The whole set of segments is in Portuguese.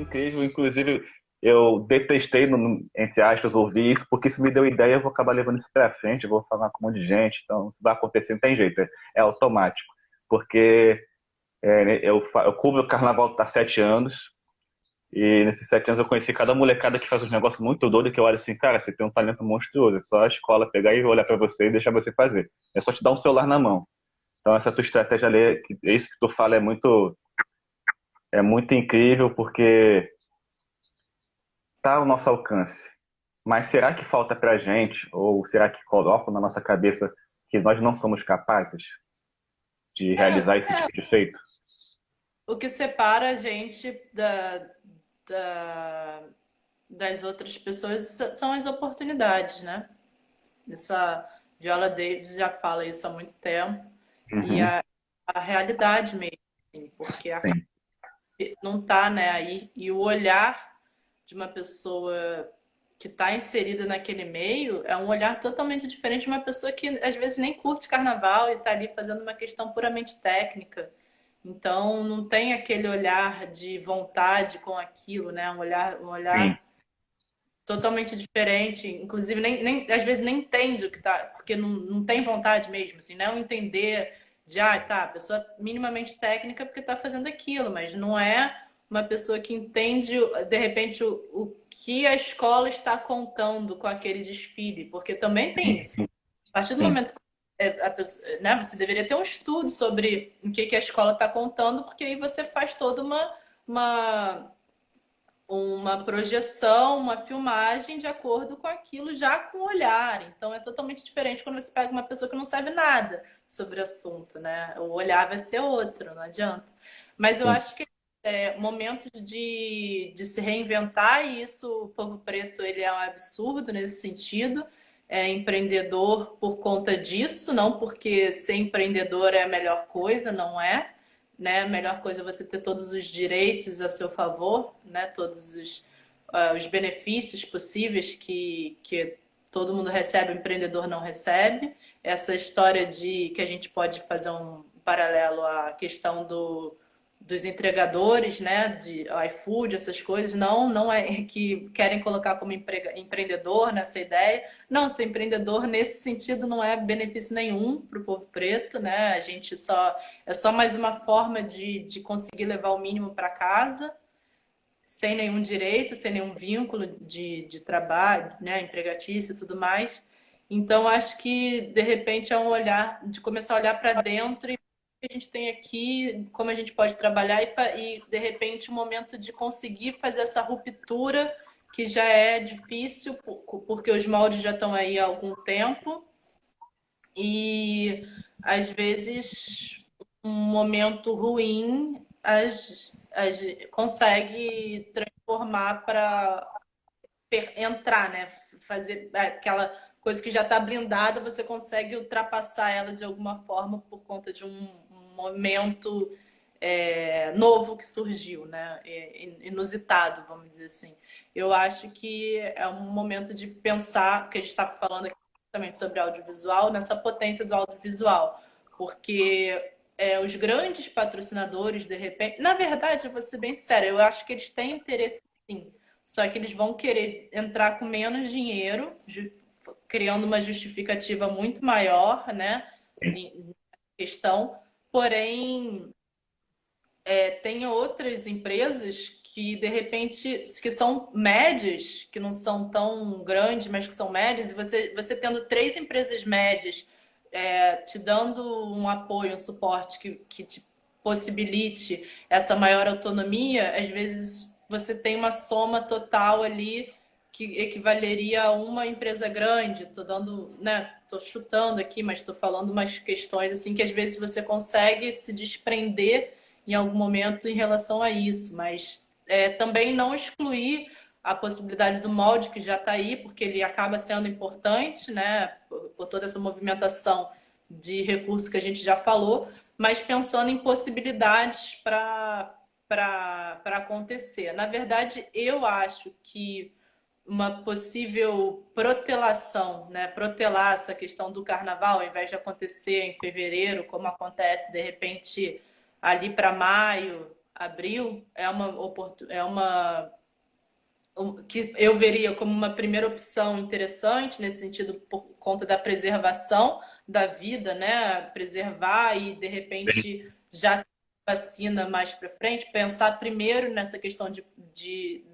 incrível. Inclusive, eu detestei, entre aspas, ouvir isso, porque isso me deu ideia, eu vou acabar levando isso pra frente, eu vou falar com um monte de gente, então isso vai acontecer, não tem jeito, é automático. Porque eu cubro o carnaval há 7 anos, e nesses 7 anos eu conheci cada molecada que faz uns negócios muito doidos que eu olho assim, cara, você tem um talento monstruoso, é só a escola pegar e olhar pra você e deixar você fazer. É só te dar um celular na mão. Então essa tua estratégia ali, isso que tu fala é muito incrível, porque tá ao nosso alcance. Mas será que falta pra gente, ou será que colocam na nossa cabeça que nós não somos capazes de realizar esse tipo de feito? O que separa a gente da- das outras pessoas são as oportunidades, né? Isso a Viola Davis já fala isso há muito tempo. E Uhum, a realidade mesmo, assim, porque sim, não tá, né, aí. E o olhar de uma pessoa que está inserida naquele meio é um olhar totalmente diferente de uma pessoa que às vezes nem curte carnaval e está ali fazendo uma questão puramente técnica. Então não tem aquele olhar de vontade com aquilo, né? Um sim, olhar totalmente diferente. Inclusive às vezes nem entende o que tá, porque não tem vontade mesmo, assim, não é um entender de tá, a pessoa minimamente técnica porque está fazendo aquilo, mas não é uma pessoa que entende de repente o que a escola está contando com aquele desfile, porque também tem isso. sim, A partir do sim, momento que né, você deveria ter um estudo sobre o que a escola está contando, porque aí você faz toda uma, uma projeção, uma filmagem de acordo com aquilo, já com o olhar. Então é totalmente diferente quando você pega uma pessoa que não sabe nada sobre o assunto, né? O olhar vai ser outro, não adianta. Mas eu sim. acho que momentos de se reinventar, e isso o povo preto ele é um absurdo nesse sentido. É empreendedor por conta disso, não porque ser empreendedor é a melhor coisa, não é, né? A melhor coisa é você ter todos os direitos a seu favor, né? Todos os benefícios possíveis que todo mundo recebe, o empreendedor não recebe. Essa história de que a gente pode fazer um paralelo à questão dos entregadores, né, de iFood, essas coisas, não é que querem colocar como empreendedor nessa ideia. Não, ser empreendedor nesse sentido não é benefício nenhum para o povo preto, né? A gente só é só mais uma forma de conseguir levar o mínimo para casa, sem nenhum direito, sem nenhum vínculo de trabalho, né, empregatício e tudo mais. Então, acho que, de repente, é um olhar, de começar a olhar para dentro e o que a gente tem aqui, como a gente pode trabalhar e, de repente, um momento de conseguir fazer essa ruptura que já é difícil, porque os moldes já estão aí há algum tempo e, às vezes, um momento ruim consegue transformar para entrar, né? Fazer aquela coisa que já está blindada, você consegue ultrapassar ela de alguma forma por conta de um momento novo que surgiu, né? Inusitado, vamos dizer assim. Eu acho que é um momento de pensar, que a gente está falando aqui também sobre audiovisual, nessa potência do audiovisual, porque os grandes patrocinadores, de repente, na verdade, eu vou ser bem séria, eu acho que eles têm interesse sim, só que eles vão querer entrar com menos dinheiro, criando uma justificativa muito maior, né? Em questão, porém tem outras empresas que de repente que são médias, que não são tão grandes, mas que são médias, e você tendo três empresas médias te dando um apoio, um suporte que te possibilite essa maior autonomia, às vezes você tem uma soma total ali que equivaleria a uma empresa grande. Tô dando, né? Tô chutando aqui, mas tô falando umas questões assim que às vezes você consegue se desprender em algum momento em relação a isso, mas também não excluir a possibilidade do molde que já está aí, porque ele acaba sendo importante, né, por toda essa movimentação de recursos que a gente já falou, mas pensando em possibilidades para acontecer. Na verdade, eu acho que uma possível protelação, né? Protelar essa questão do carnaval, ao invés de acontecer em fevereiro, como acontece de repente ali para maio, abril é uma que eu veria como uma primeira opção interessante nesse sentido por conta da preservação da vida, né? Preservar e de repente já ter vacina mais para frente, pensar primeiro nessa questão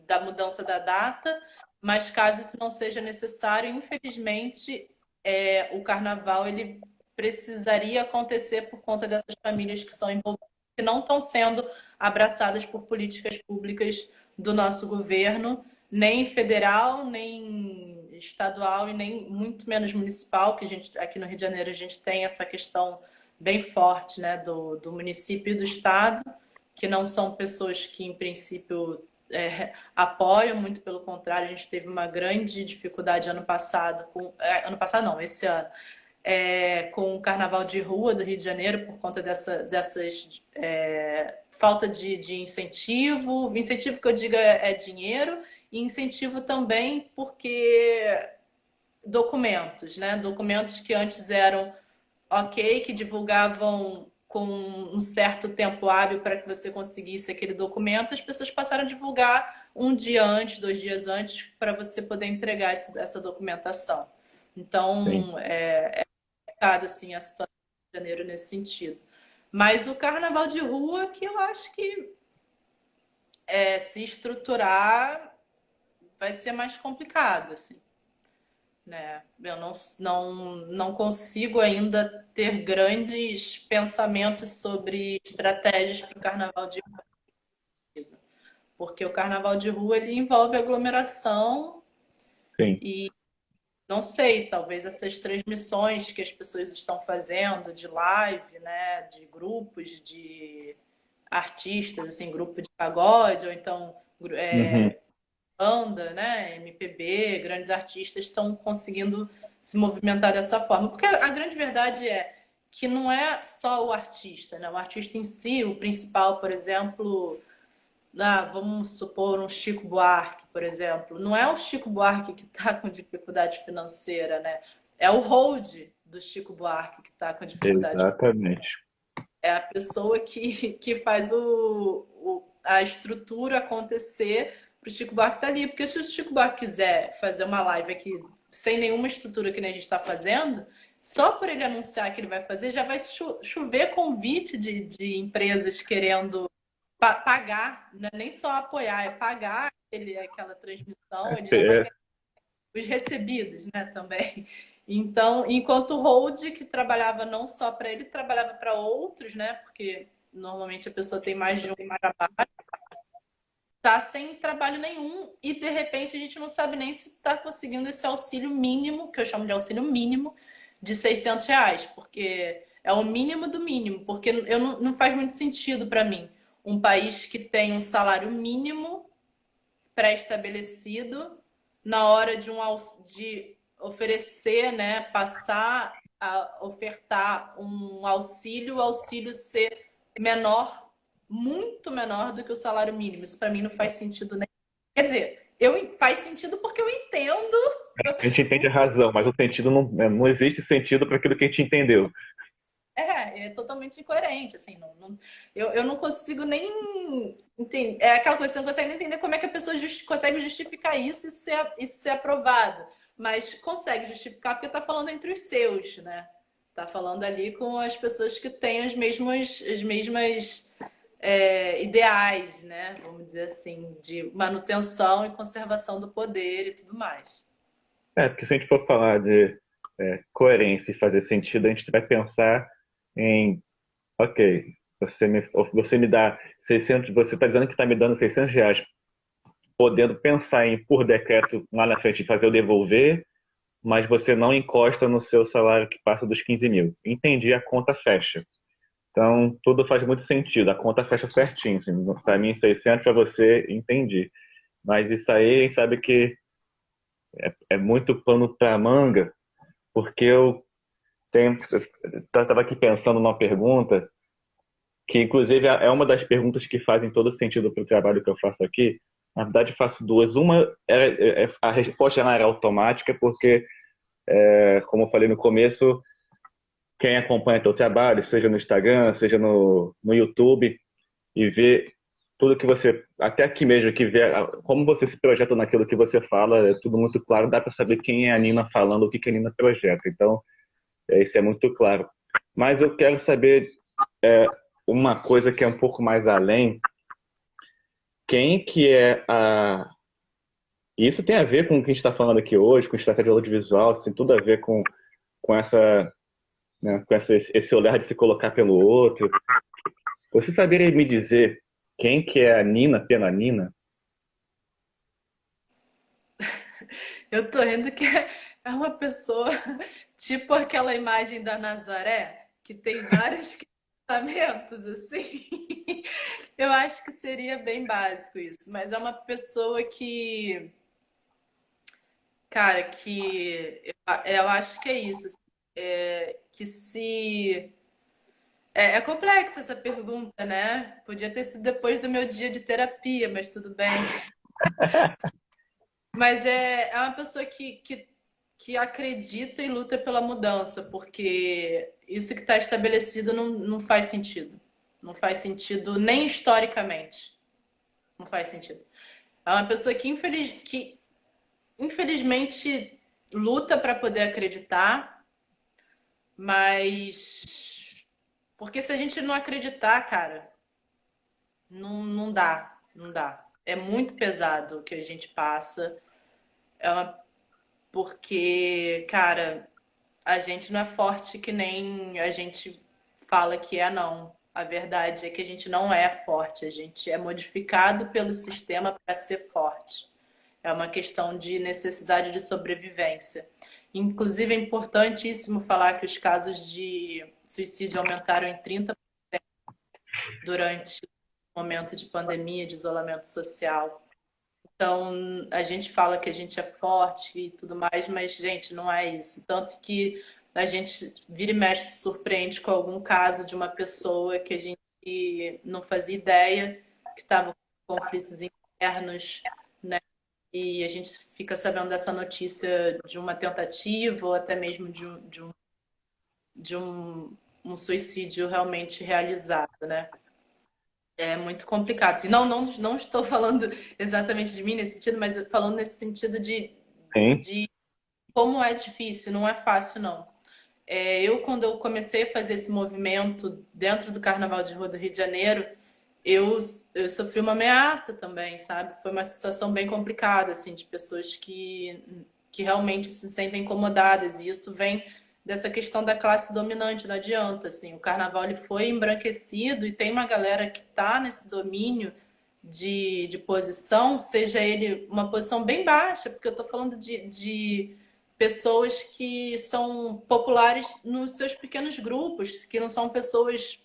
da mudança da data, mas caso isso não seja necessário, infelizmente, o carnaval ele precisaria acontecer por conta dessas famílias que são envolvidas, que não estão sendo abraçadas por políticas públicas do nosso governo, nem federal, nem estadual e nem muito menos municipal, que a gente aqui no Rio de Janeiro a gente tem essa questão bem forte, né, do município e do estado, que não são pessoas que em princípio apoiam, muito pelo contrário, a gente teve uma grande dificuldade ano passado, ano passado não, esse ano, com o Carnaval de Rua do Rio de Janeiro por conta dessas falta de incentivo. O incentivo que eu digo é dinheiro e incentivo também porque documentos, né? Documentos que antes eram ok, que divulgavam com um certo tempo hábil para que você conseguisse aquele documento, as pessoas passaram a divulgar um dia antes, 2 dias antes, para você poder entregar essa documentação. Sim. Então, complicada assim, a situação do Rio de Janeiro nesse sentido. Mas o carnaval de rua, que eu acho que se estruturar vai ser mais complicado, assim, né? Eu não consigo ainda ter grandes pensamentos sobre estratégias para o carnaval de rua, porque o carnaval de rua ele envolve aglomeração Sim. e não sei, talvez essas transmissões que as pessoas estão fazendo de live, né, de grupos de artistas, assim, grupo de pagode, ou então Uhum. banda, né, MPB, grandes artistas estão conseguindo se movimentar dessa forma. Porque a grande verdade é que não é só o artista, né? O artista em si, o principal, por exemplo, vamos supor um Chico Buarque, por exemplo. Não é o Chico Buarque que está com dificuldade financeira, né? É o hold do Chico Buarque que está com dificuldade. Exatamente. É a pessoa que faz a estrutura acontecer para o Chico Buarque estar ali. Porque se o Chico Buarque quiser fazer uma live aqui sem nenhuma estrutura que nem a gente está fazendo, só por ele anunciar que ele vai fazer, já vai chover convite de empresas querendo pagar, não é nem só apoiar, é pagar aquela transmissão, ele já vai É, ganhar os recebidos, né, também. Então, enquanto o hold, que trabalhava não só para ele, trabalhava para outros, né, porque normalmente a pessoa tem mais de um trabalho, tá sem trabalho nenhum e de repente a gente não sabe nem se está conseguindo esse auxílio mínimo, que eu chamo de auxílio mínimo, de R$ 600, porque é o mínimo do mínimo, porque não faz muito sentido para mim um país que tem um salário mínimo pré-estabelecido na hora de oferecer, né, passar a ofertar um auxílio, o auxílio ser menor, muito menor do que o salário mínimo. Isso para mim não faz sentido nem. Quer dizer, faz sentido porque eu entendo. a gente entende a razão, mas o sentido não existe sentido para aquilo que a gente entendeu. É totalmente incoerente, assim, eu não consigo nem entender, é aquela coisa, você não consegue nem entender como é que a pessoa consegue justificar isso e ser aprovado, mas consegue justificar porque está falando entre os seus, né? Tá falando ali com as pessoas que têm as mesmas ideais, né? Vamos dizer assim, de manutenção e conservação do poder e tudo mais. Porque se a gente for falar de coerência e fazer sentido, a gente vai pensar em, ok, você me dá 600, você está dizendo que está me dando R$ 600, podendo pensar em, por decreto, lá na frente, fazer eu devolver, mas você não encosta no seu salário que passa dos 15 mil. Entendi, a conta fecha. Então, tudo faz muito sentido, a conta fecha certinho. Assim, para mim, 600, para você, entendi. Mas isso aí, a gente sabe que é muito pano para manga, porque eu estava aqui pensando numa pergunta, que inclusive é uma das perguntas que fazem todo sentido para o trabalho que eu faço aqui. Na verdade, faço duas. Uma, a resposta não era automática, porque, como eu falei no começo, quem acompanha teu trabalho, seja no Instagram, seja no YouTube, e vê tudo que você, até aqui mesmo, que vê, como você se projeta naquilo que você fala, é tudo muito claro, dá para saber quem é a Nina falando, o que que a Nina projeta. Então, isso é muito claro. Mas eu quero saber uma coisa que é um pouco mais além, quem que é a... E isso tem a ver com o que a gente está falando aqui hoje, com estratégia audiovisual, tem tudo a ver com essa, né, com esse olhar de se colocar pelo outro. Você saberia me dizer quem que é a Nina pela Nina? Eu tô rindo que é uma pessoa, tipo aquela imagem da Nazaré, que tem vários questionamentos, assim. Eu acho que seria bem básico isso, mas é uma pessoa que, cara, que eu acho que é isso, assim, que se... É complexa essa pergunta, né? Podia ter sido depois do meu dia de terapia, mas tudo bem. Mas é uma pessoa que acredita e luta pela mudança, porque isso que está estabelecido não faz sentido. Não faz sentido nem historicamente. Não faz sentido. É uma pessoa que infelizmente luta para poder acreditar, mas porque se a gente não acreditar, cara, não dá, não dá. É muito pesado o que a gente passa. É uma porque, cara, a gente não é forte que nem a gente fala que é, não. A verdade é que a gente não é forte, a gente é modificado pelo sistema para ser forte. É uma questão de necessidade de sobrevivência. Inclusive, é importantíssimo falar que os casos de suicídio aumentaram em 30% durante o momento de pandemia, de isolamento social. Então, a gente fala que a gente é forte e tudo mais, mas, gente, não é isso. Tanto que a gente vira e mexe se surpreende com algum caso de uma pessoa que a gente não fazia ideia que estava com conflitos internos, né? E a gente fica sabendo dessa notícia de uma tentativa ou até mesmo de um suicídio realmente realizado, né? É muito complicado. Assim, não estou falando exatamente de mim nesse sentido, mas falando nesse sentido Sim. de como é difícil, não é fácil, não. Quando eu comecei a fazer esse movimento dentro do Carnaval de Rua do Rio de Janeiro, eu, eu sofri uma ameaça também, sabe? Foi uma situação bem complicada, assim, de pessoas que realmente se sentem incomodadas, e isso vem dessa questão da classe dominante, não adianta, assim, o carnaval ele foi embranquecido e tem uma galera que está nesse domínio de posição, seja ele uma posição bem baixa, porque eu estou falando de pessoas que são populares nos seus pequenos grupos, que não são pessoas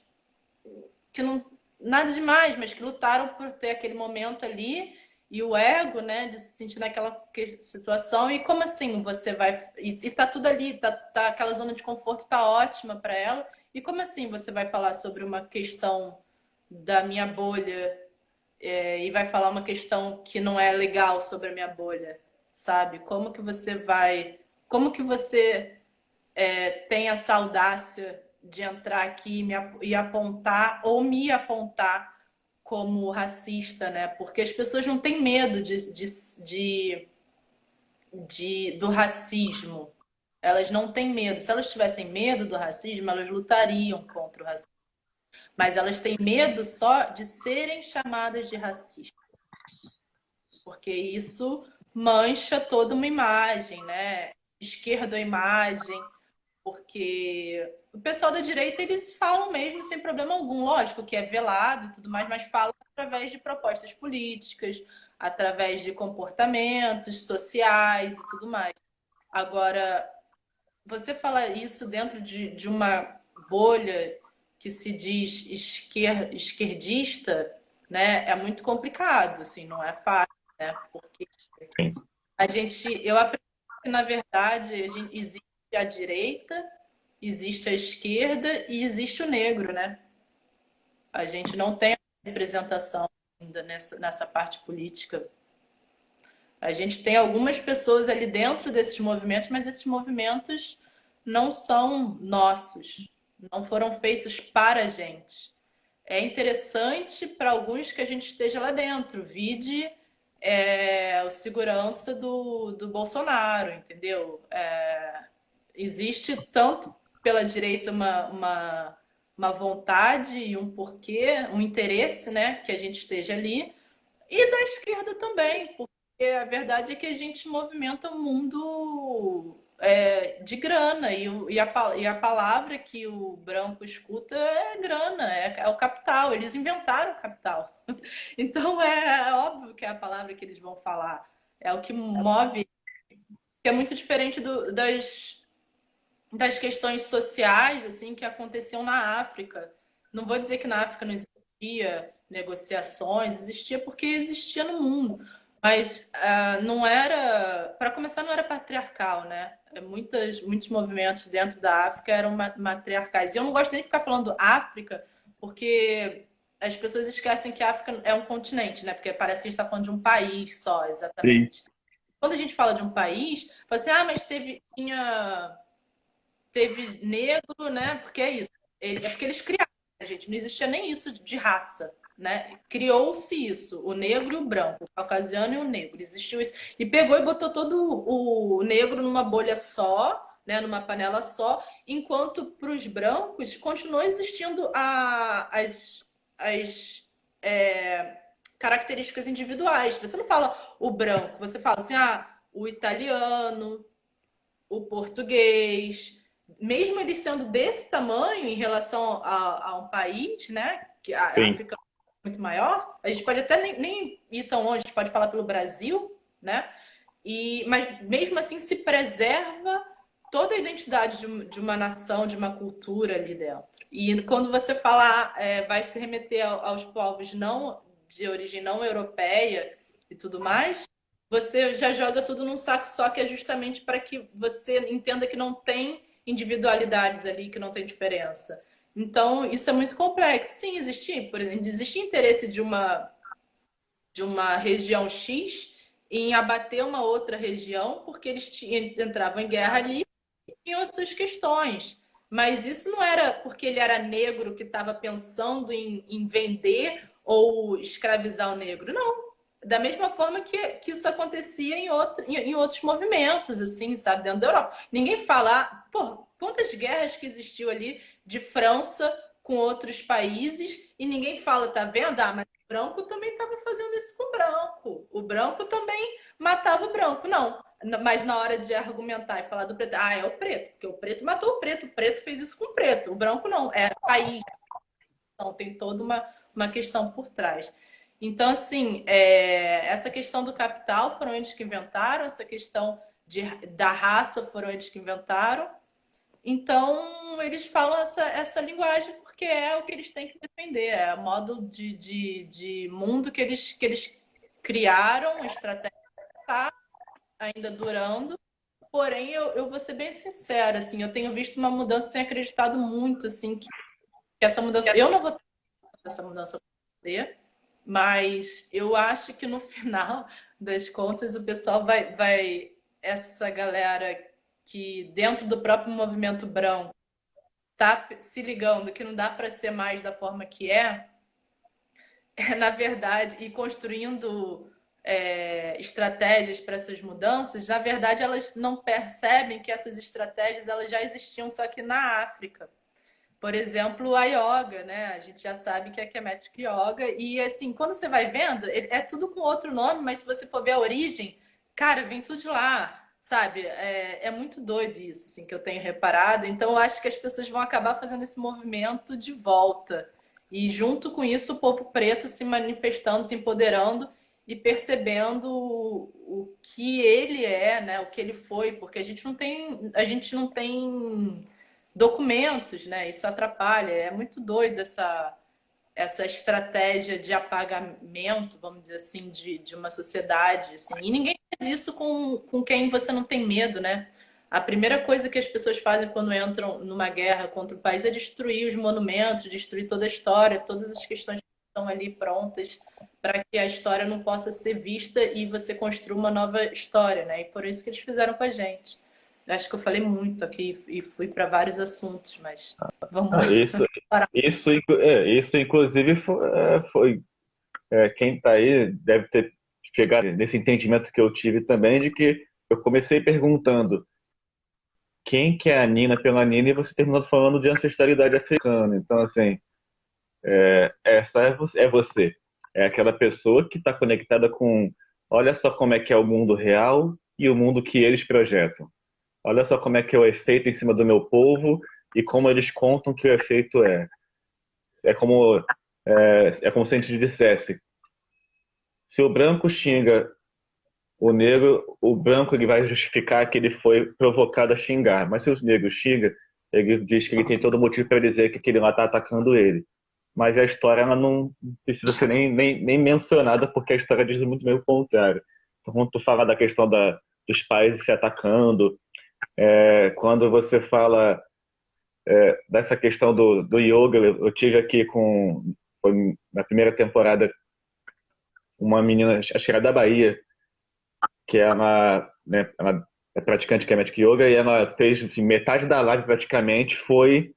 que não nada demais, mas que lutaram por ter aquele momento ali e o ego, né, de se sentir naquela situação. E como assim você vai e tá tudo ali, tá aquela zona de conforto tá ótima para ela. E como assim você vai falar sobre uma questão da minha bolha e vai falar uma questão que não é legal sobre a minha bolha, sabe? Como que você tem essa audácia de entrar aqui e apontar ou me apontar como racista, né? Porque as pessoas não têm medo do racismo. Elas não têm medo. Se elas tivessem medo do racismo, elas lutariam contra o racismo. Mas elas têm medo só de serem chamadas de racistas, porque isso mancha toda uma imagem, né? Esquerda imagem, porque o pessoal da direita eles falam mesmo sem problema algum, lógico que é velado e tudo mais, mas falam através de propostas políticas, através de comportamentos sociais e tudo mais. Agora, você fala isso dentro de uma bolha que se diz esquerdista, né? É muito complicado, assim, não é fácil, né? Porque Sim. eu aprendi que, na verdade, existe a direita, existe a esquerda e existe o negro, né? A gente não tem representação ainda nessa parte política. A gente tem algumas pessoas ali dentro desses movimentos, mas esses movimentos não são nossos, não foram feitos para a gente. é interessante para alguns que a gente esteja lá dentro. Vide o segurança do Bolsonaro, entendeu? Existe tanto pela direita uma vontade e um porquê, um interesse, né, que a gente esteja ali, e da esquerda também, porque a verdade é que a gente movimenta um mundo de grana, e a palavra que o branco escuta é grana, é o capital. Eles inventaram o capital. Então é óbvio que é a palavra que eles vão falar. É o que move, que é muito diferente das questões sociais assim que aconteciam na África. Não vou dizer que na África não existia negociações, existia porque existia no mundo, mas não era, para começar, não era patriarcal, né? Muitos movimentos dentro da África eram matriarcais. E eu não gosto nem de ficar falando África, porque as pessoas esquecem que a África é um continente, né? Porque parece que a gente está falando de um país só, Sim, exatamente. Quando a gente fala de um país, fala assim, mas teve negro, né? Porque é isso. É porque eles criaram, né, gente. Não existia nem isso de raça, né? Criou-se isso, o negro e o branco, o caucasiano e o negro. Existiu isso. E pegou e botou todo o negro numa bolha só, né? Numa panela só, enquanto para os brancos continuou existindo as características individuais. Você não fala o branco, você fala assim, o italiano, o português, mesmo ele sendo desse tamanho em relação a um país, né? Que a sim. África é muito maior, a gente pode até nem ir tão longe, a gente pode falar pelo Brasil, né? Mas mesmo assim se preserva toda a identidade de uma nação, de uma cultura ali dentro. E quando você falar, vai se remeter aos povos não de origem não europeia e tudo mais, você já joga tudo num saco só, que é justamente para que você entenda que não tem individualidades ali, que não tem diferença. Então, isso é muito complexo. Sim, existia, por exemplo, existia interesse de uma região X em abater uma outra região, porque eles entravam em guerra ali e tinham as suas questões. Mas isso não era porque ele era negro que estava pensando em vender ou escravizar o negro. Não. Da mesma forma que isso acontecia em outros movimentos, assim, sabe, dentro da Europa. Ninguém fala, pô, quantas guerras que existiu ali de França com outros países e ninguém fala, tá vendo? Mas o branco também estava fazendo isso com o branco. O branco também matava o branco. Não, mas na hora de argumentar e falar do preto, é o preto, porque o preto matou o preto fez isso com o preto, o branco não, é país. Então tem toda uma questão por trás. Então, assim, essa questão do capital foram eles que inventaram, essa questão da raça foram eles que inventaram. Então, eles falam essa linguagem porque é o que eles têm que defender, é o modo de mundo que eles criaram, a estratégia está ainda durando. Porém, eu vou ser bem sincera, assim, eu tenho visto uma mudança, tenho acreditado muito, assim, que essa mudança, eu não vou ter essa mudança acontecer, mas eu acho que no final das contas o pessoal essa galera que dentro do próprio movimento branco tá se ligando que não dá para ser mais da forma que na verdade, e construindo estratégias para essas mudanças, na verdade elas não percebem que essas estratégias elas já existiam só que na África. Por exemplo, a yoga, né? A gente já sabe que é Kemetic Yoga. E assim, quando você vai vendo, é tudo com outro nome, mas se você for ver a origem, cara, vem tudo de lá, sabe? É muito doido isso, assim, que eu tenho reparado. Então, eu acho que as pessoas vão acabar fazendo esse movimento de volta. E junto com isso, o povo preto se manifestando, se empoderando e percebendo o que ele é, né? O que ele foi, porque a gente não tem documentos, né? Isso atrapalha. É muito doido essa estratégia de apagamento, vamos dizer assim, de uma sociedade. Assim. E ninguém faz isso com quem você não tem medo, né? A primeira coisa que as pessoas fazem quando entram numa guerra contra o país é destruir os monumentos, destruir toda a história, todas as questões que estão ali prontas para que a história não possa ser vista e você construa uma nova história, né? E foram isso que eles fizeram com a gente. Acho que eu falei muito aqui e fui para vários assuntos, mas vamos Ah, parar. isso inclusive quem está aí deve ter chegado nesse entendimento que eu tive também de que eu comecei perguntando quem que é a Nina pela Nina e você terminou falando de ancestralidade africana. Então, assim, essa é você. É aquela pessoa que está conectada com, olha só como é que é o mundo real e o mundo que eles projetam. Olha só como é que é o efeito em cima do meu povo e como eles contam que o efeito é. É como, é como se a gente dissesse, se o branco xinga o negro, o branco ele vai justificar que ele foi provocado a xingar. Mas se o negro xinga, ele diz que ele tem todo motivo para dizer que aquele lá está atacando ele. Mas a história ela não precisa ser nem mencionada, porque a história diz muito bem o contrário. Então, quando tu fala da questão dos pais se atacando, quando você fala dessa questão do yoga, eu tive aqui foi na primeira temporada, uma menina, acho que era da Bahia, que ela é praticante de Kemetic Yoga, e ela fez assim, metade da live praticamente foi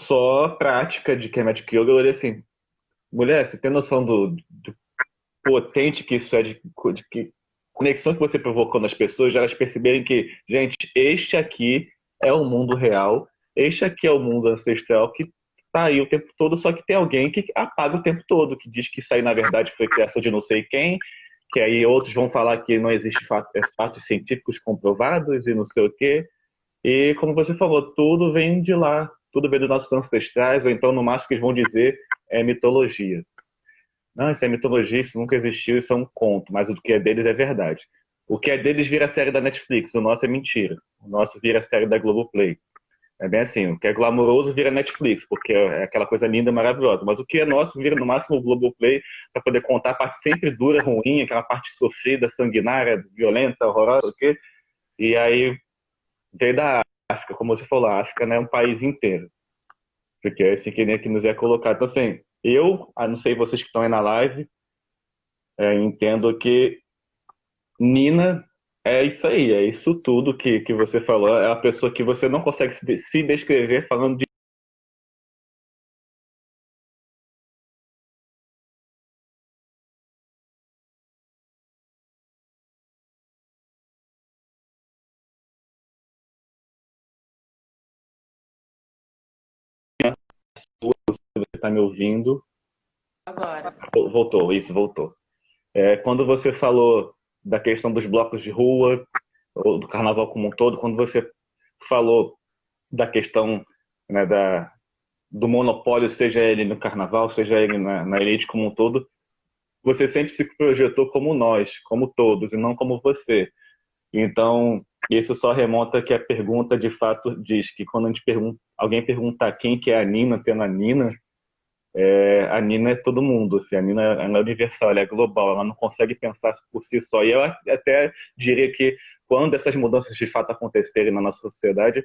só prática de Kemetic Yoga. Eu olhei assim, mulher, você tem noção do potente que isso é, de que conexão que você provocou nas pessoas, de elas perceberem que, gente, este aqui é o mundo real, este aqui é o mundo ancestral que tá aí o tempo todo, só que tem alguém que apaga o tempo todo, que diz que isso aí na verdade foi criação de não sei quem, que aí outros vão falar que não existe fatos científicos comprovados e não sei o quê. E como você falou, tudo vem de lá, tudo vem dos nossos ancestrais, ou então no máximo que eles vão dizer é mitologia. Não, isso é mitologia, isso nunca existiu, isso é um conto, mas o que é deles é verdade. O que é deles vira série da Netflix, o nosso é mentira. O nosso vira série da Globoplay. É bem assim, o que é glamouroso vira Netflix, porque é aquela coisa linda, maravilhosa. Mas o que é nosso vira no máximo o Globoplay para poder contar a parte sempre dura, ruim, aquela parte sofrida, sanguinária, violenta, horrorosa, o quê? E aí veio da África, como você falou, a África não é um país inteiro. Porque é esse que nem aqui nos é colocado. Então, assim, não sei vocês que estão aí na live, entendo que Nina é isso aí, é isso tudo que você falou. É a pessoa que você não consegue se descrever falando de você está me ouvindo. Agora. Voltou, isso, voltou. Quando você falou da questão dos blocos de rua, ou do carnaval como um todo, quando você falou da questão, né, do monopólio, seja ele no carnaval, seja ele na elite como um todo, você sempre se projetou como nós, como todos, e não como você. Então, isso só remonta que a pergunta, de fato, diz que quando alguém perguntar quem que é a Nina pela Nina, a Nina é todo mundo, assim, a Nina ela é universal, ela é global, ela não consegue pensar por si só. E eu até diria que quando essas mudanças de fato acontecerem na nossa sociedade,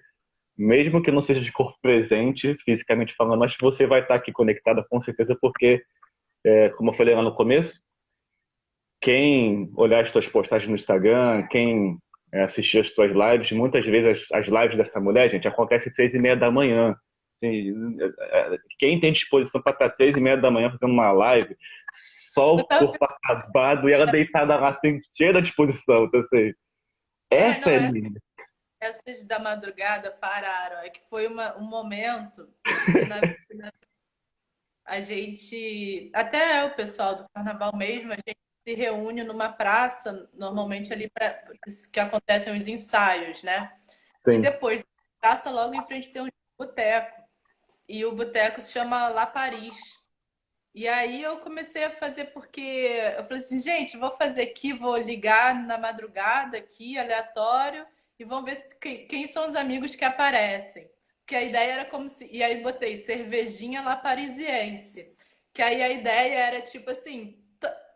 mesmo que não seja de corpo presente, fisicamente falando, mas você vai estar aqui conectada com certeza, porque, como eu falei lá no começo, quem olhar as tuas postagens no Instagram, quem assistir as tuas lives, muitas vezes as lives dessa mulher, gente, acontecem 3:30 da manhã. Assim, quem tem disposição para estar 3:30 da manhã fazendo uma live, só o corpo acabado e ela deitada lá, assim, cheia da disposição. Então, assim, essa Não, é linda. essas da madrugada pararam. É que foi um momento que a gente, até o pessoal do carnaval mesmo, a gente se reúne numa praça, normalmente ali para que acontecem os ensaios, né? E Sim. depois da praça, logo em frente tem um boteco. E o boteco se chama La Paris. E aí eu comecei a fazer porque eu falei assim, gente, vou fazer aqui, vou ligar na madrugada aqui, aleatório, e vamos ver quem são os amigos que aparecem. Porque a ideia era como se. E aí botei cervejinha La Parisiense. Que aí a ideia era tipo assim,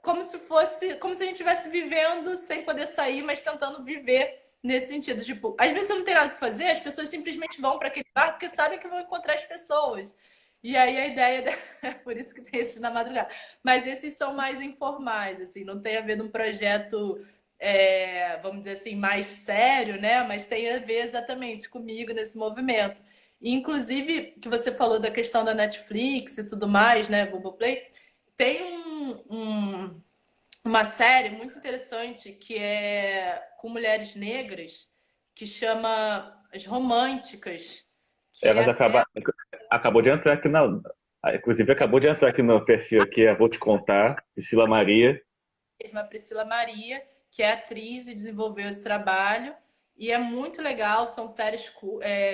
como se fosse, como se a gente estivesse vivendo sem poder sair, mas tentando viver nesse sentido. Tipo, às vezes você não tem nada que fazer, as pessoas simplesmente vão para aquele bar porque sabem que vão encontrar as pessoas. E aí a ideia é por isso que tem esses na madrugada. Mas esses são mais informais, assim, não tem a ver num projeto vamos dizer assim, mais sério, né? Mas tem a ver exatamente comigo nesse movimento. E, inclusive, que você falou da questão da Netflix e tudo mais, né? Globoplay, tem uma série muito interessante que é com mulheres negras, que chama As Românticas, que é Ela já até acabou de entrar aqui inclusive acabou de entrar aqui no perfil aqui, eu vou te contar, Priscila Maria. a Priscila Maria, que é atriz e desenvolveu esse trabalho. E é muito legal, são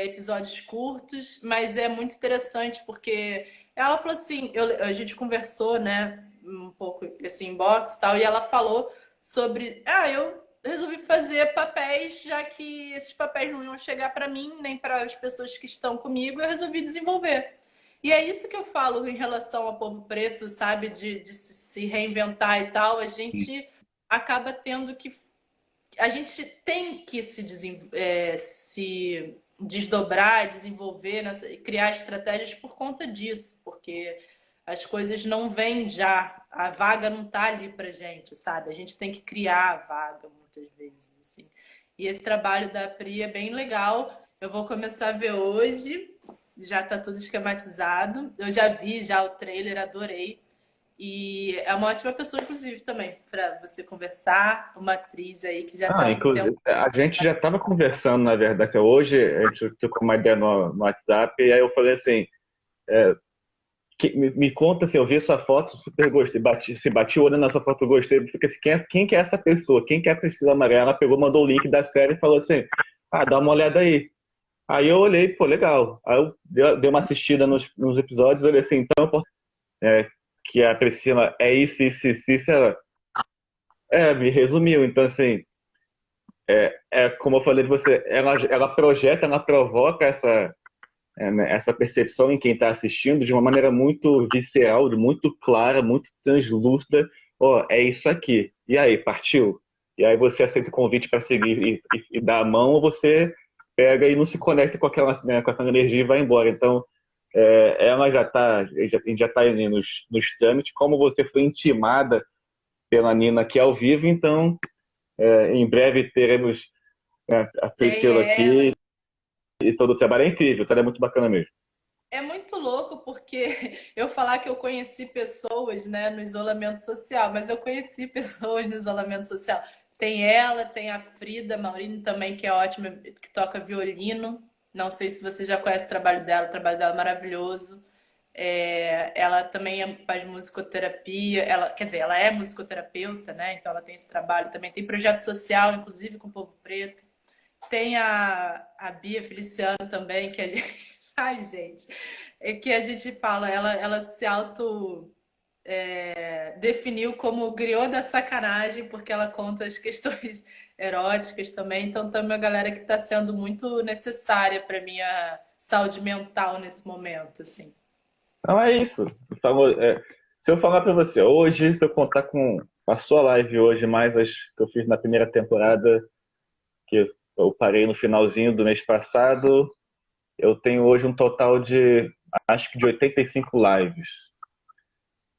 episódios curtos, mas é muito interessante porque ela falou assim, a gente conversou, né, um pouco assim, inbox e tal, e ela falou sobre, eu resolvi fazer papéis, já que esses papéis não iam chegar para mim, nem para as pessoas que estão comigo, eu resolvi desenvolver. E é isso que eu falo em relação ao povo preto, sabe? De se reinventar e tal. A gente acaba tendo que. A gente tem que se desdobrar, desenvolver, criar estratégias por conta disso, porque as coisas não vêm já. A vaga não tá ali pra gente, sabe? A gente tem que criar a vaga muitas vezes, assim. E esse trabalho da Pri é bem legal. Eu vou começar a ver hoje. Já está tudo esquematizado. Eu já vi já o trailer, adorei. E é uma ótima pessoa, inclusive, também, para você conversar. Uma atriz aí que já está há um tempo. Inclusive, a gente já estava conversando, na verdade, hoje a gente trocou uma ideia no WhatsApp, e aí eu falei assim, me conta assim, eu vi sua foto, super gostei, bati o olho na sua foto, gostei, porque assim, quem que é essa pessoa? Quem que é a Priscila Maria? Ela pegou, mandou o link da série e falou assim, dá uma olhada aí. Aí eu olhei, pô, legal. Aí eu dei uma assistida nos episódios, olhei assim, então, que a Priscila é isso, me resumiu. Então, assim, como eu falei de você, ela projeta, ela provoca essa percepção em quem está assistindo de uma maneira muito visceral, muito clara, muito translúcida. Ó, é isso aqui. E aí, partiu? E aí você aceita o convite para seguir e dar a mão, ou você pega e não se conecta com aquela energia e vai embora. Então, ela já tá ali nos trâmites. Como você foi intimada pela Nina aqui ao vivo, então em breve teremos a Tem Priscila ela. aqui e todo o trabalho é incrível, o trabalho é muito bacana mesmo. É muito louco porque eu falar que eu conheci pessoas, né, no isolamento social, mas eu conheci pessoas no isolamento social. Tem ela, tem a Frida Maurino também, que é ótima, que toca violino. Não sei se você já conhece o trabalho dela é maravilhoso. Ela também faz musicoterapia, quer dizer, ela é musicoterapeuta, né? Então ela tem esse trabalho também. Tem projeto social, inclusive com o povo preto. Tem a Bia Feliciano também, que a gente. Ai, gente. É que a gente fala, ela se auto definiu como griot da sacanagem, porque ela conta as questões eróticas também. Então, também uma galera que está sendo muito necessária para minha saúde mental nesse momento, assim. Não é isso. Se eu falar para você hoje, se eu contar com a sua live hoje, mais as que eu fiz na primeira temporada, que eu parei no finalzinho do mês passado, eu tenho hoje um total de, acho que de 85 lives.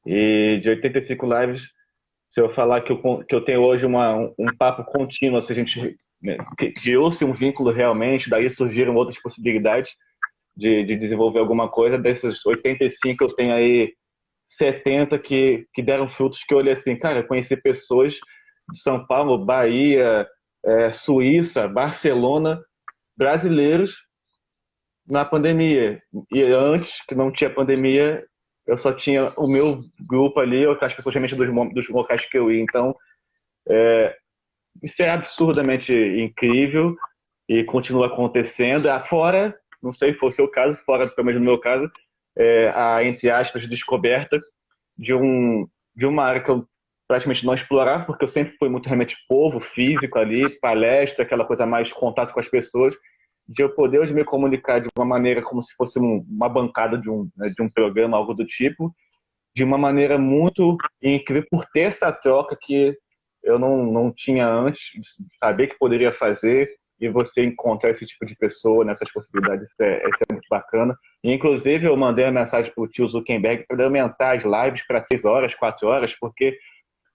E de 85 lives, se eu falar que eu tenho hoje um papo contínuo, se a gente criou-se um vínculo realmente, daí surgiram outras possibilidades de desenvolver alguma coisa, desses 85 eu tenho aí 70 que deram frutos que eu olhei assim, cara, eu conheci pessoas de São Paulo, Bahia, Suíça, Barcelona, brasileiros na pandemia. E antes, que não tinha pandemia, eu só tinha o meu grupo ali, as pessoas realmente dos locais que eu ia. Então, isso é absurdamente incrível e continua acontecendo. Fora, não sei se for o seu caso, fora pelo menos no meu caso, a, entre aspas, descoberta de, um, de uma área que eu praticamente não explorava, porque eu sempre fui muito realmente povo, físico ali, palestra, aquela coisa mais contato com as pessoas, de eu poder hoje me comunicar de uma maneira como se fosse uma bancada de um programa, algo do tipo, de uma maneira muito incrível por ter essa troca que eu não tinha antes, saber que poderia fazer e você encontrar esse tipo de pessoa nessas possibilidades, isso é muito bacana. E, inclusive, eu mandei uma mensagem para o tio Zuckerberg para aumentar as lives para 3 horas, 4 horas, porque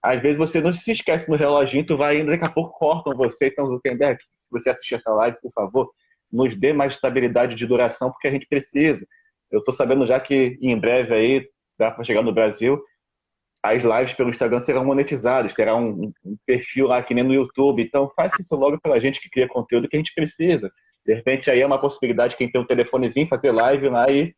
às vezes você não se esquece no reloginho, tu vai indo, daqui a pouco cortam você. Então, Zuckerberg, se você assistir essa live, por favor, nos dê mais estabilidade de duração, porque a gente precisa. Eu estou sabendo já que em breve aí, dá para chegar no Brasil, as lives pelo Instagram serão monetizadas, terá um perfil lá que nem no YouTube. Então, faça isso logo pela gente que cria conteúdo que a gente precisa. De repente, aí é uma possibilidade quem tem um telefonezinho fazer live lá e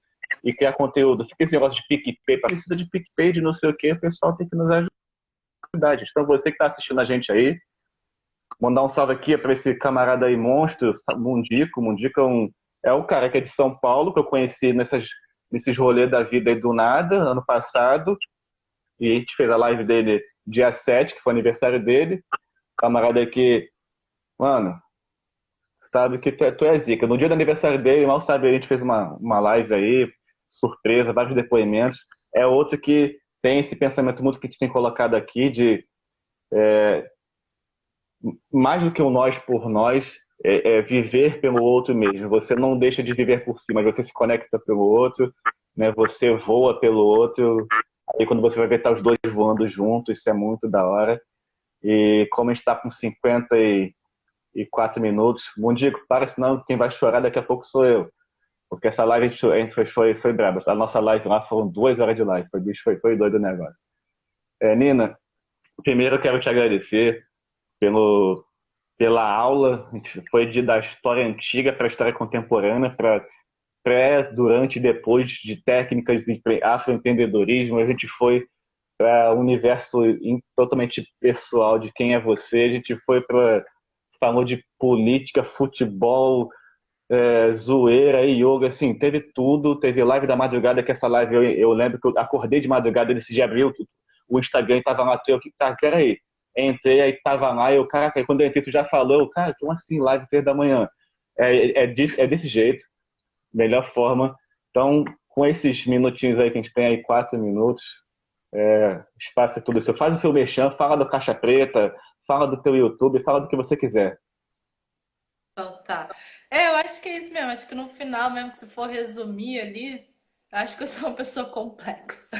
criar conteúdo. Fica esse negócio de PicPay, precisa de PicPay, de não sei o quê, o pessoal tem que nos ajudar, gente. Então, você que está assistindo a gente aí, mandar um salve aqui para esse camarada aí, monstro, Mundico. Mundico é um cara que é de São Paulo, que eu conheci nesses rolês da vida aí do nada, ano passado. E a gente fez a live dele dia 7, que foi aniversário dele. Camarada aqui, mano, sabe que tu é zica. No dia do aniversário dele, mal sabe, a gente fez uma live aí, surpresa, vários depoimentos. É outro que tem esse pensamento muito que a gente tem colocado aqui de mais do que o nós por nós, é viver pelo outro mesmo. Você não deixa de viver por si, mas você se conecta pelo outro, né? Você voa pelo outro. Aí quando você vai ver, tá os dois voando juntos, isso é muito da hora. E como a gente está com 54 minutos, Mundico, para, senão quem vai chorar daqui a pouco sou eu. Porque essa live a gente foi braba. A nossa live lá foram 2 horas de live. Foi doido o negócio. Nina, primeiro eu quero te agradecer pela aula. A gente foi da história antiga para a história contemporânea, para pré, durante e depois de técnicas de afroempreendedorismo. A gente foi para o universo totalmente pessoal de quem é você. A gente foi para falou de política, futebol, zoeira e yoga, assim, teve tudo. Teve live da madrugada, que essa live eu lembro que eu acordei de madrugada desse dia, abriu o Instagram e tava lá, eu que tá, peraí. Entrei, aí tava lá, eu, caraca, aí quando eu entrei, tu já falou, cara, como assim, live 3 da manhã? É desse jeito, melhor forma. Então, com esses minutinhos aí que a gente tem aí, 4 minutos, espaço é tudo isso. Faz o seu merchan, fala do Caixa Preta, fala do teu YouTube, fala do que você quiser. Então tá. Eu acho que é isso mesmo. Acho que no final mesmo, se for resumir ali, acho que eu sou uma pessoa complexa.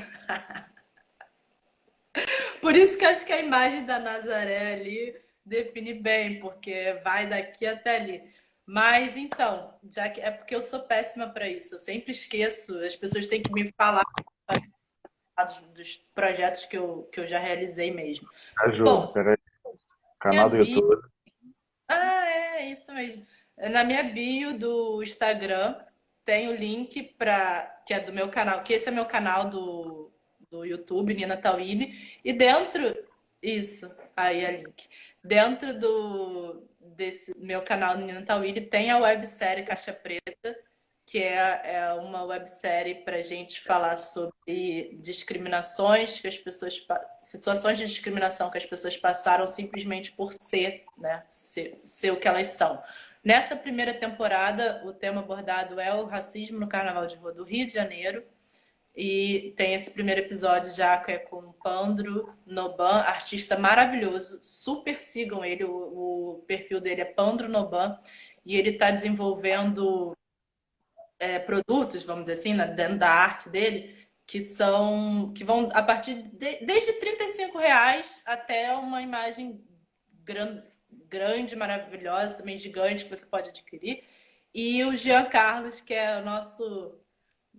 Por isso que eu acho que a imagem da Nazaré ali define bem, porque vai daqui até ali. Mas então, já que é porque eu sou péssima para isso, eu sempre esqueço, as pessoas têm que me falar dos projetos que eu já realizei mesmo. A Ju, Bom, peraí, minha canal do bio. YouTube. Ah, é isso mesmo. Na minha bio do Instagram tem o link para que é do meu canal, que esse é meu canal do YouTube, Nina Tawini, e dentro isso, aí é link. Dentro desse meu canal Nina Tawini tem a websérie Caixa Preta, que é uma websérie para a gente falar sobre discriminações que as pessoas, situações de discriminação que as pessoas passaram simplesmente por ser, né, ser o que elas são. Nessa primeira temporada, o tema abordado é o racismo no Carnaval de Rua do Rio de Janeiro. E tem esse primeiro episódio já que é com o Pandro Noban, artista maravilhoso. Super sigam ele, o perfil dele é Pandro Noban. E ele está desenvolvendo produtos, vamos dizer assim, né, dentro da arte dele, que vão a partir desde R$ 35 até uma imagem grande, maravilhosa, também gigante, que você pode adquirir. E o Jean Carlos, que é o nosso.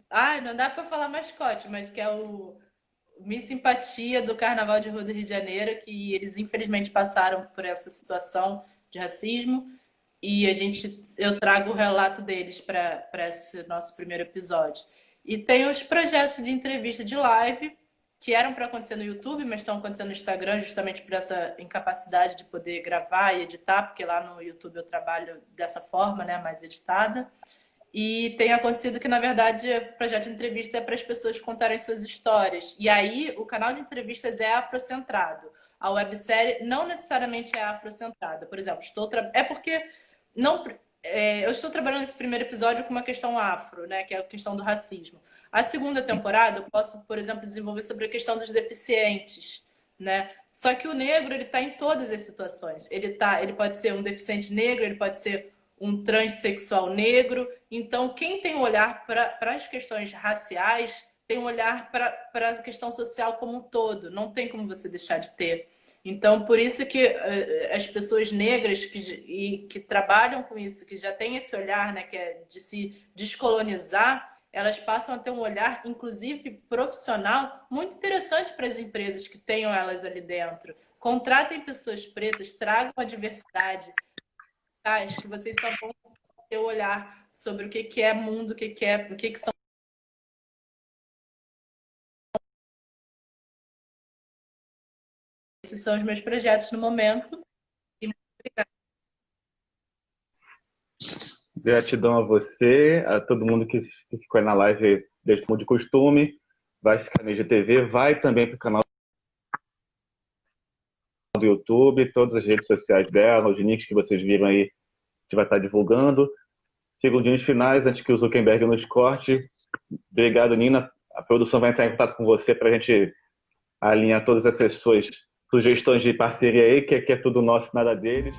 Ai, não dá para falar mascote, mas que é o Miss Simpatia do Carnaval de Rua do Rio de Janeiro, que eles infelizmente passaram por essa situação de racismo e eu trago o relato deles para esse nosso primeiro episódio. E tem os projetos de entrevista de live que eram para acontecer no YouTube, mas estão acontecendo no Instagram justamente por essa incapacidade de poder gravar e editar, porque lá no YouTube eu trabalho dessa forma, né, mais editada. E tem acontecido que, na verdade, o projeto de entrevista é para as pessoas contarem suas histórias. E aí, o canal de entrevistas é afrocentrado. A websérie não necessariamente é afrocentrada. Por exemplo, é porque não, eu estou trabalhando nesse primeiro episódio com uma questão afro, né, que é a questão do racismo. A segunda temporada, eu posso, por exemplo, desenvolver sobre a questão dos deficientes, né? Só que o negro, ele está em todas as situações. Ele pode ser um deficiente negro, ele pode ser um transexual negro. Então, quem tem um olhar para as questões raciais tem um olhar para a questão social como um todo. Não tem como você deixar de ter. Então, por isso que as pessoas negras que trabalham com isso, que já têm esse olhar, né, que é de se descolonizar, elas passam a ter um olhar, inclusive profissional, muito interessante para as empresas que tenham elas ali dentro. Contratem pessoas pretas, tragam a diversidade. Tá? Acho que vocês só vão ter o olhar sobre o que é mundo, o que são. Esses são os meus projetos no momento. E muito obrigada. Gratidão a você, a todo mundo que ficou aí na live desde o de costume. Vai ficar no IGTV, vai também para o canal do YouTube, todas as redes sociais dela, os links que vocês viram aí, a gente vai estar divulgando. Segundinhos finais, antes que o Zuckerberg nos corte. Obrigado, Nina. A produção vai entrar em contato com você para a gente alinhar todas essas suas sugestões de parceria aí, que aqui é tudo nosso, nada deles.